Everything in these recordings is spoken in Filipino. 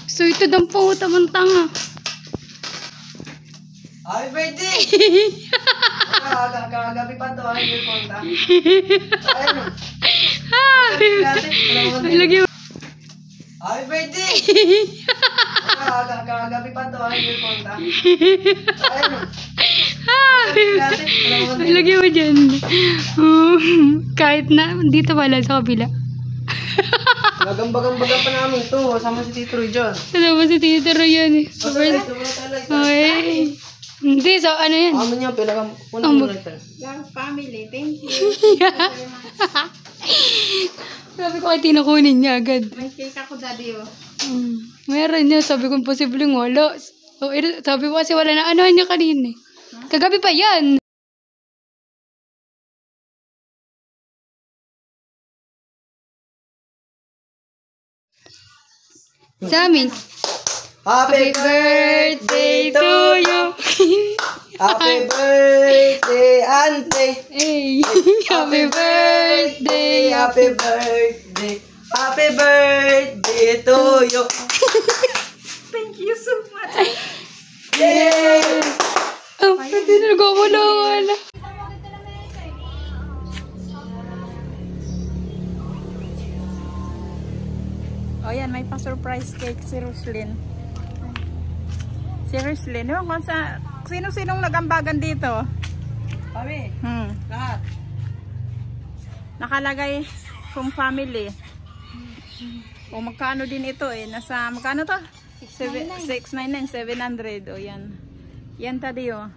Excited ang puta mong tanga. Happy birthday! Gabi pa to, ay yung konta. Ayun. Lagi mo. Happy birthday! Gabi pa to, ay yung konta. Ayun. Lagi mo dyan. Kahit na, dito pala sa kabila. Gagambag-ambagan pa namin to. Sama si Tito Roy dyan. Kasama si Tito Roy yan eh. Okay. Hindi, so ano yan? Amin yan, pilagang punang muna ito. Lang family, thank you. Sabi ko kay Tino kunin niya agad. May cake ako, daddy, oh. Meron niya. Sabi ko posibleng wala. Sabi ko kasi wala na ano niya kanina. Kagabi pa yan. Sa amin. Happy birthday to you! Happy birthday, auntie! Hey. Happy birthday. Happy birthday! Happy birthday to you! Thank you so much. Yay! Oh, pwede na nagawala. Oh, yan, may pa-surprise cake si Roslyn. Si Roslyn, yung kung sa sino-sinong nagambagan dito? Kami, lahat. Nakalagay from family. O magkano din ito eh? Nasa, magkano to? 699, 700. O yan. Yan tadi o.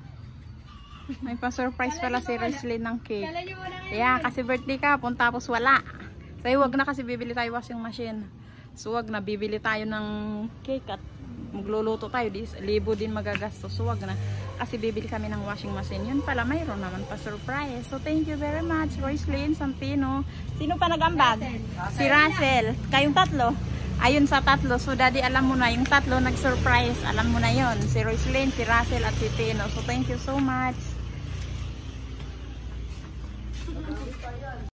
May pa-surprise pala si Roslyn ng cake. Yeah, kasi birthday ka, tapos wala. Sa'yo wag na kasi bibili tayo washing machine. So wag na, bibili tayo ng cake at magluluto tayo. Libo din magagastos. So wag na. Kasi bibili kami ng washing machine. Yun pala, mayroon naman pa surprise. So thank you very much, Roslyn, Santino. Sino pa nag-ambag? Si Russell. Kayong tatlo? Ayun sa tatlo. So daddy, alam mo na, yung tatlo nag-surprise. Alam mo na yon. Si Roslyn, si Russell at si Tino. So thank you so much.